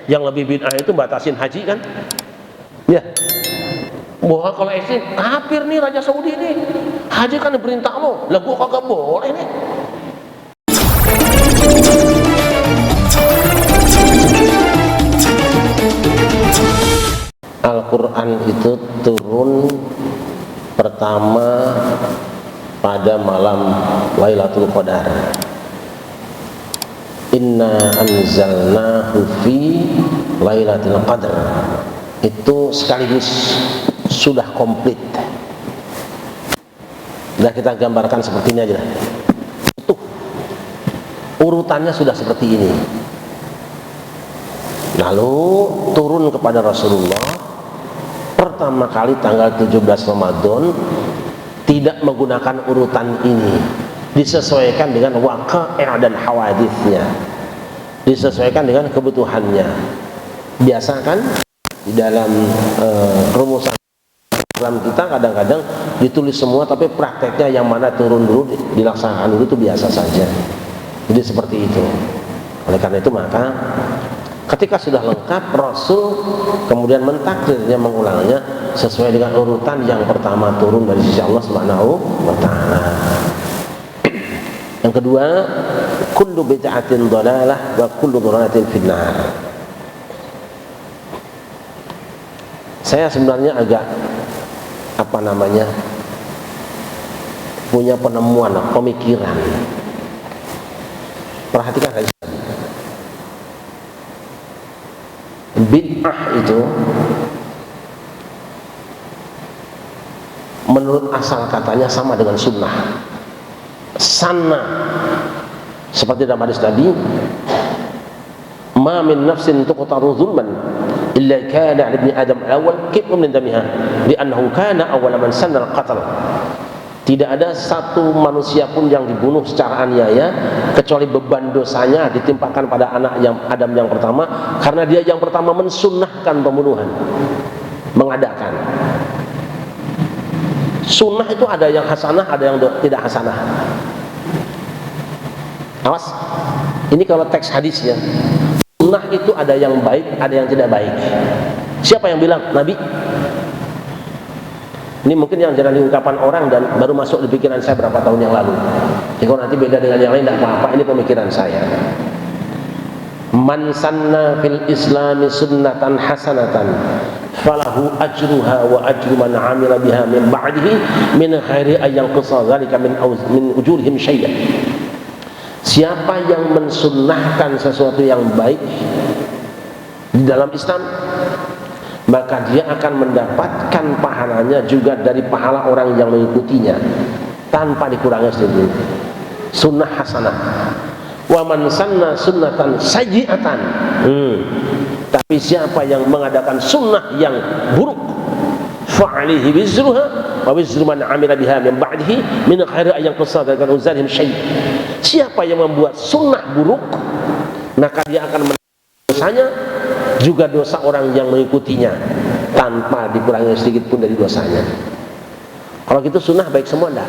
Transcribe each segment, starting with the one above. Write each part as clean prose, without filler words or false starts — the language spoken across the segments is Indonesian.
Yang lebih bid'ah itu batasin haji kan? Ya. Bahwa kalau ekstrim, kafir nih Raja Saudi ini. Haji kan perintah Allah, lah gua kagak boleh nih. Al-Quran itu turun pertama pada malam Lailatul Qadar. Inna anzalnahu fi Lailatul Qadar. Itu sekaligus sudah komplit. Nah, kita gambarkan seperti ini aja. Tuh, urutannya sudah seperti ini. Lalu turun kepada Rasulullah pertama kali tanggal 17 Ramadan, tidak menggunakan urutan ini, disesuaikan dengan waqa'ih dan hawaditsnya, disesuaikan dengan kebutuhannya. Biasa kan di dalam rumusan dalam kita kadang-kadang ditulis semua, tapi prakteknya yang mana turun dulu dilaksanakan dulu itu biasa saja. Jadi seperti itu. Oleh karena itu maka ketika sudah lengkap, Rasul kemudian mentakdirnya, mengulangnya sesuai dengan urutan yang pertama turun dari sisi Allah Subhanahu wa taala. Yang kedua, kullu bid'atin dhalalah wa kullu dhalalatin finnar. Saya sebenarnya agak punya penemuan, pemikiran. Perhatikan hadis tadi. Bid'ah itu menurut asal katanya sama dengan sunnah. Sanna, seperti dalam hadis tadi, ma min nafsin tuqtaru zulman illa kana ibni adam awal kibun min damiha li'annahu kana awwala man sanna al-qatl. Tidak ada satu manusia pun yang dibunuh secara aniaya kecuali beban dosanya ditimpakan pada anak yang Adam yang pertama, karena dia yang pertama mensunnahkan pembunuhan, mengadakan. Sunnah itu ada yang hasanah, ada yang tidak hasanah. Awas, ini kalau teks hadisnya. Sunnah itu ada yang baik, ada yang tidak baik. Siapa yang bilang? Nabi. Ini mungkin yang jarang diungkapkan orang dan baru masuk di pikiran saya berapa tahun yang lalu. Jadi kalau nanti beda dengan yang lain tidak apa-apa, ini pemikiran saya. Man sanna fil islami sunnatan hasanatan falahu ajruha wa ajru man amila biha min ba'dihi min khairi ayyan qasa dzalika min ujurihim syai'an. Siapa yang mensunnahkan sesuatu yang baik di dalam Islam, maka dia akan mendapatkan pahalanya juga dari pahala orang yang mengikutinya tanpa dikurangi sedikit. Sunnah hasanah. Wa man sanna sunnatan sayyi'atan. Tapi siapa yang mengadakan sunnah yang buruk, fa'alihi wizruha wa wizru man 'amila biha min ba'dihi min khairi ayyan qasada kan uzarhim syai'. Siapa yang membuat sunnah buruk, maka dia akan mendapat dosanya juga dosa orang yang mengikutinya tanpa dikurangi sedikit pun dari dosanya. Kalau gitu sunnah baik semua enggak?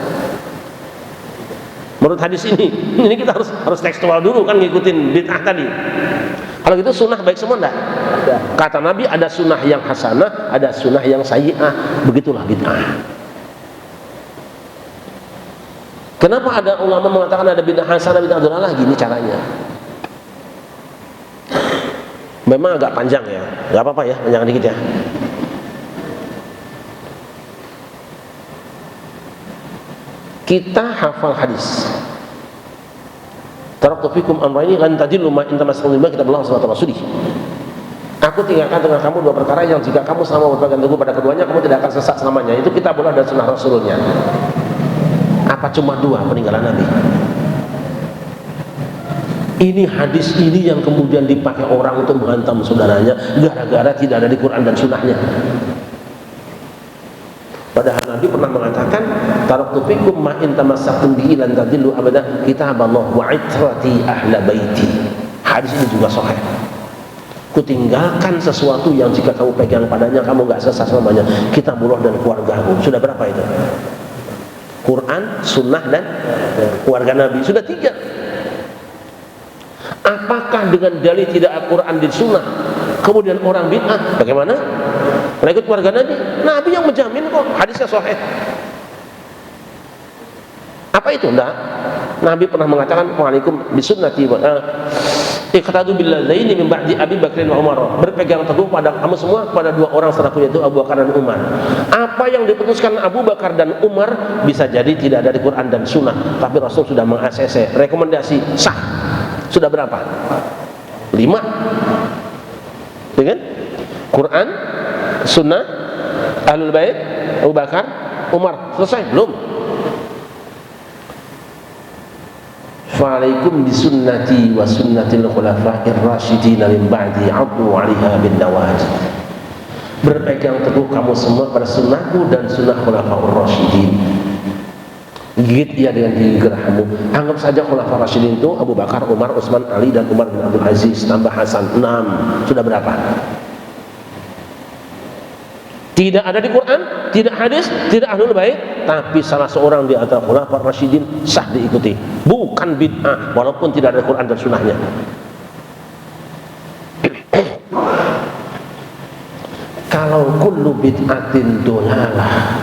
Menurut hadis ini kita harus tekstual dulu kan, ngikutin bid'ah tadi. Kalau gitu sunnah baik semua enggak? Kata Nabi ada sunnah yang hasanah, ada sunnah yang sayyi'ah. Begitulah bid'ah. Kenapa ada ulama mengatakan ada bid'ah hasanah, bid'ah dhalalah? Gini caranya. Memang agak panjang ya, nggak apa-apa ya, panjang dikit ya. Kita hafal hadis. Taraktu fikum amrayni lan tadillu ma in tamassaktum bima kitabillah wa sunnati rasulih. Aku tinggalkan dengan kamu dua perkara yang jika kamu sama berpegang teguh pada keduanya, kamu tidak akan sesat selamanya. Itu kitabullah dan sunnah rasulnya. Apa cuma dua peninggalan Nabi? Ini hadis ini yang kemudian dipakai orang untuk menghantam saudaranya gara-gara tidak ada di Quran dan sunnahnya. Padahal Nabi pernah mengatakan, taraktu fikum ma in tamassaktum bihi lan tadillu abada kitaballah wa itrati ahla baiti. Hadis ini juga sahih. Kutinggalkan sesuatu yang jika kamu pegang padanya kamu enggak sesat selamanya, kitabullah dan keluargaku. Sudah berapa itu? Quran, sunnah dan keluarga Nabi. Sudah 3. Apakah dengan dalil tidak Al-Quran dan sunnah Kemudian orang bid'ah, bagaimana? Nah, ikut keluarga Nabi. Nabi yang menjamin kok, hadisnya sahih. Apa itu? Enggak. Nabi pernah mengatakan, "Waalaikum bisunnati wa iqtadu billazaini min ba'di Abi Bakrin wa Umar." Berpegang teguh pada kamu semua pada dua orang setelahku, yaitu Abu Bakar dan Umar. Apa yang diputuskan Abu Bakar dan Umar bisa jadi tidak dari Quran dan Sunnah, tapi Rasul sudah meng-ACC rekomendasi sah. Sudah berapa? 5. Dengan Quran, Sunnah, Ahlul Bait, Abu Bakar, Umar. Selesai belum? Fa'alaikum bisunnati wa sunnatil khulafa'ir rasyidin min ba'di 'addu 'alaiha bin nawajid. Berpegang teguh kamu semua pada sunnahku dan sunnah khulafa'ur rasyidin. Gigit ia dengan gigi gerahmu. Anggap saja khulafa'ur rasyidin itu Abu Bakar, Umar, Utsman, Ali dan Umar bin Abdul Aziz, tambah Hasan, 6. Sudah berapa? Tidak ada di Quran, tidak hadis, tidak Ahlul Bait, tapi salah seorang di antara khulafa'ur rasyidin sah diikuti. Bukan bid'ah, walaupun tidak ada Quran dan Sunnahnya. Kalau kullu bid'atin dolalah,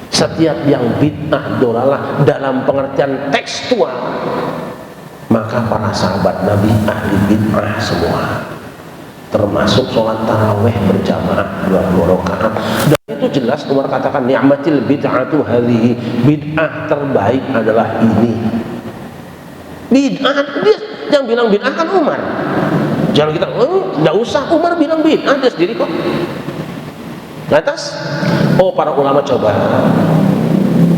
setiap yang bid'ah dolalah dalam pengertian tekstual, maka para sahabat Nabi ahli bid'ah semua, termasuk sholat taraweh berjamaah 20 rakaat. Dan itu jelas Umar katakan, ni'matil bid'atu hadhihi, bid'ah terbaik adalah ini. Bid'ah, dia yang bilang bid'ah kan Umar. Jangan kita, enggak usah, Umar bilang bid'ah, dia sendiri kok. Lantas, para ulama coba.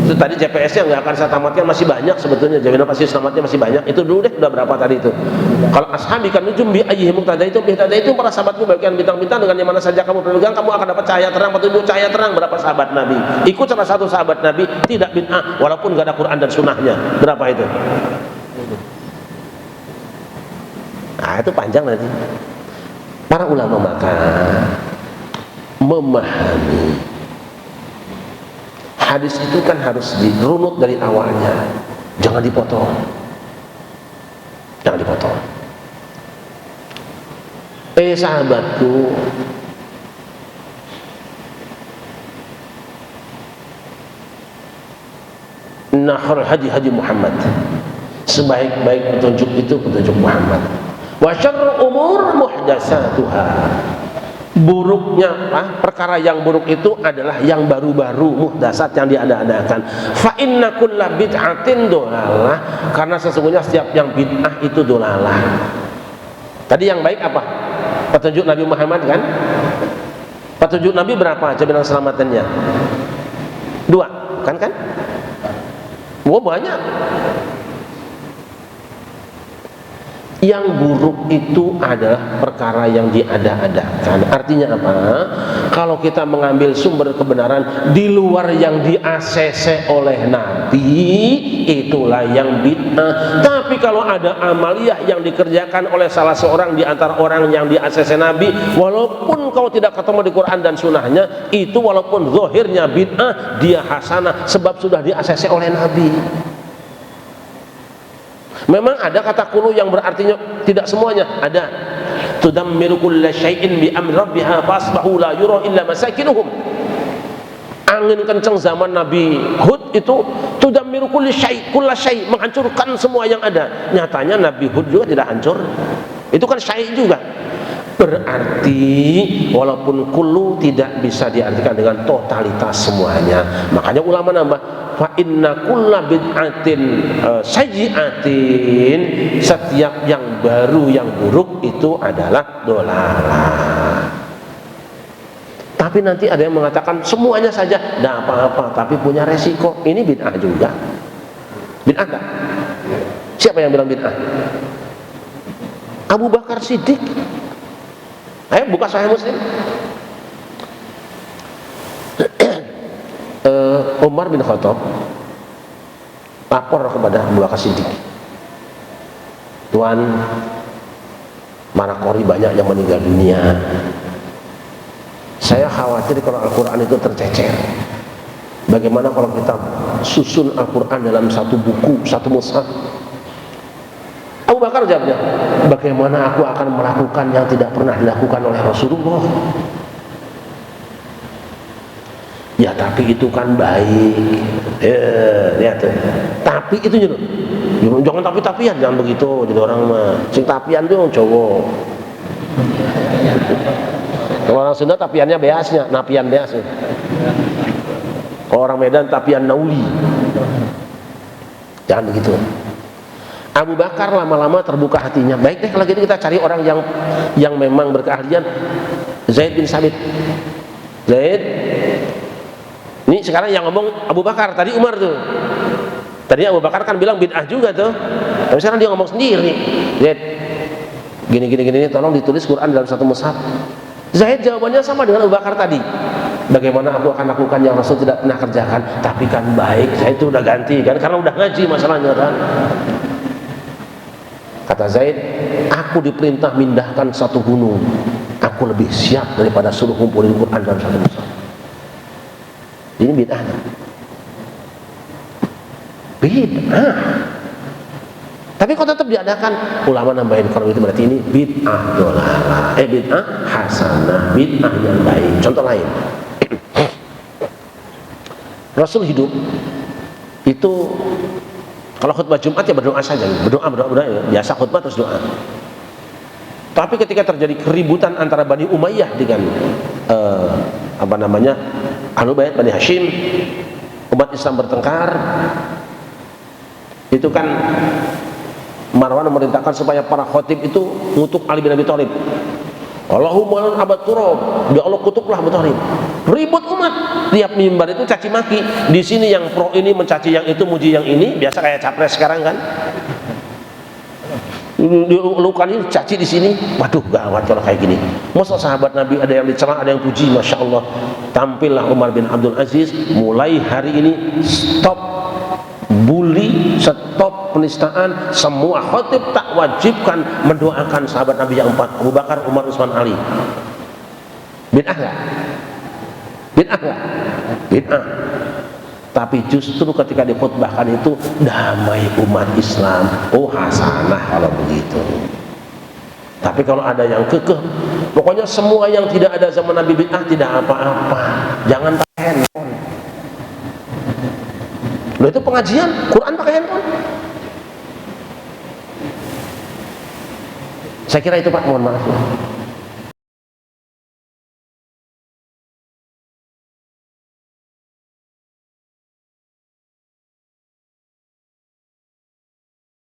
Itu tadi JPS-nya nggak akan saya tamatkan, masih banyak sebetulnya. Jaminan pasti selamatnya masih banyak. Itu dulu deh, udah berapa tadi itu? Kalau ashabi kan nujum bi ayyihim muqtada itu para sahabatku bagian bintang-bintang dengan yang mana saja kamu pegang, kamu akan dapat cahaya terang, petunjuk cahaya terang. Berapa sahabat Nabi? Ikut salah satu sahabat Nabi, tidak bid'ah walaupun nggak ada Quran dan Sunnahnya. Berapa itu? Nah, itu panjang nanti. Para ulama maka memahami hadis itu kan harus dirunut dari awalnya, jangan dipotong, jangan dipotong. Sahabatku, nahar haji Muhammad, sebaik-baik petunjuk itu petunjuk Muhammad. Wa syarrul umur muhdatsatuha, buruknya perkara yang buruk itu adalah yang baru-baru, muhdasat, yang diada-adakan. Fa inna kulla bid'atin dolalah, karena sesungguhnya setiap yang bid'ah itu dolalah. Tadi yang baik apa? Petunjuk Nabi Muhammad kan? Petunjuk Nabi berapa jaminan selamatannya? 2, kan? Banyak. Yang buruk itu adalah perkara yang diada-adakan. Artinya apa? Kalau kita mengambil sumber kebenaran di luar yang di-ACC oleh Nabi, itulah yang bid'ah. Tapi kalau ada amaliyah yang dikerjakan oleh salah seorang di antara orang yang di-ACC Nabi, walaupun kau tidak ketemu di Quran dan Sunnahnya, itu walaupun zahirnya bid'ah, dia hasanah sebab sudah di-ACC oleh Nabi. Memang ada kata kulu yang berartinya tidak semuanya, ada. Tudammiru kulla syai'in bi amri rabbiha fasbahu la yura illa masakinuhum. Angin kencang zaman Nabi Hud itu tudammiru kulla syai', menghancurkan semua yang ada. Nyatanya Nabi Hud juga tidak hancur. Itu kan syai' juga. Berarti walaupun kullu tidak bisa diartikan dengan totalitas semuanya. Makanya ulama nambah, fa inna kulla bid'atin sayyi'atin, setiap yang baru yang buruk itu adalah dolalah. Tapi nanti ada yang mengatakan semuanya saja tidak apa-apa, tapi punya resiko. Ini bid'ah juga. Bid'ah enggak? Siapa yang bilang bid'ah? Abu Bakar Siddiq. Ayo buka Sahih Muslim. Umar bin Khattab lapor kepada Abu Bakar Siddiq, Tuan, Marakori banyak yang meninggal dunia. Saya khawatir kalau Al-Quran itu tercecer. Bagaimana kalau kita susun Al-Quran dalam satu buku, satu mushaf? Abu Bakar jawabnya, bagaimana aku akan melakukan yang tidak pernah dilakukan oleh Rasulullah? Ya tapi itu kan baik. Lihat tuh. Tapi itu jangan tapi-tapian, jangan begitu. Jadi orang mah sing tapian tuh yang cowok. Kalau orang Sunda tapiannya beasnya, napian beasnya. Kalau orang Medan tapian nauli. Jangan begitu. Abu Bakar lama-lama terbuka hatinya. Baik deh kalau gitu kita cari orang yang memang berkeahlian. Zaid bin Sabit. Zaid. Ini sekarang yang ngomong Abu Bakar, tadi Umar tuh. Tadi Abu Bakar kan bilang bid'ah juga tuh. Tapi sekarang dia ngomong sendiri. Zaid. Gini, tolong ditulis Quran dalam satu mushaf. Zaid jawabannya sama dengan Abu Bakar tadi. Bagaimana aku akan lakukan yang Rasul tidak pernah kerjakan? Tapi kan baik, saya itu udah ganti kan, karena udah ngaji masalahnya kan. Kata Zaid, aku diperintah mindahkan satu gunung. Aku lebih siap daripada suruh kumpulin Quran dalam satu mushaf. Ini bid'ah. Bid'ah. Tapi kalau tetap diadakan, ulama nambahin kalau itu berarti ini bid'ah dolalah, bid'ah hasanah, bid'ah yang baik. Contoh lain, Rasul hidup itu kalau khutbah Jumat ya berdoa saja, berdoa ya. Biasa khutbah terus doa. Tapi ketika terjadi keributan antara Bani Umayyah dengan Ahlul Bait Bani Hashim, umat Islam bertengkar, itu kan Marwan memerintahkan supaya para khotib itu ngutuk Ali bin Abi Thalib. Allahumma abad turab, ya Allah kutuklah Abu Thalib. Ribut umat, tiap mimbar itu caci maki. Di sini yang pro ini mencaci yang itu, muji yang ini, biasa kayak capres sekarang kan. Lukan ini caci di sini, waduh gawat kalau kayak gini. Masa sahabat Nabi ada yang dicela, ada yang puji, masya Allah. Tampillah Umar bin Abdul Aziz, mulai hari ini stop bully, stop penistaan. Semua khotib tak wajibkan mendoakan sahabat Nabi yang empat, Abu Bakar, Umar, Utsman, Ali. Bid'ah nggak? Bid'ah nggak? Bid'ah. Tapi justru ketika dikhutbahkan itu damai umat Islam. Oh hasanah kalau begitu. Tapi kalau ada yang kekeh, pokoknya semua yang tidak ada zaman Nabi bid'ah tidak apa-apa. Jangan pakai handphone. Loh itu pengajian, Quran pakai handphone. Saya kira itu Pak, mohon maaf ya.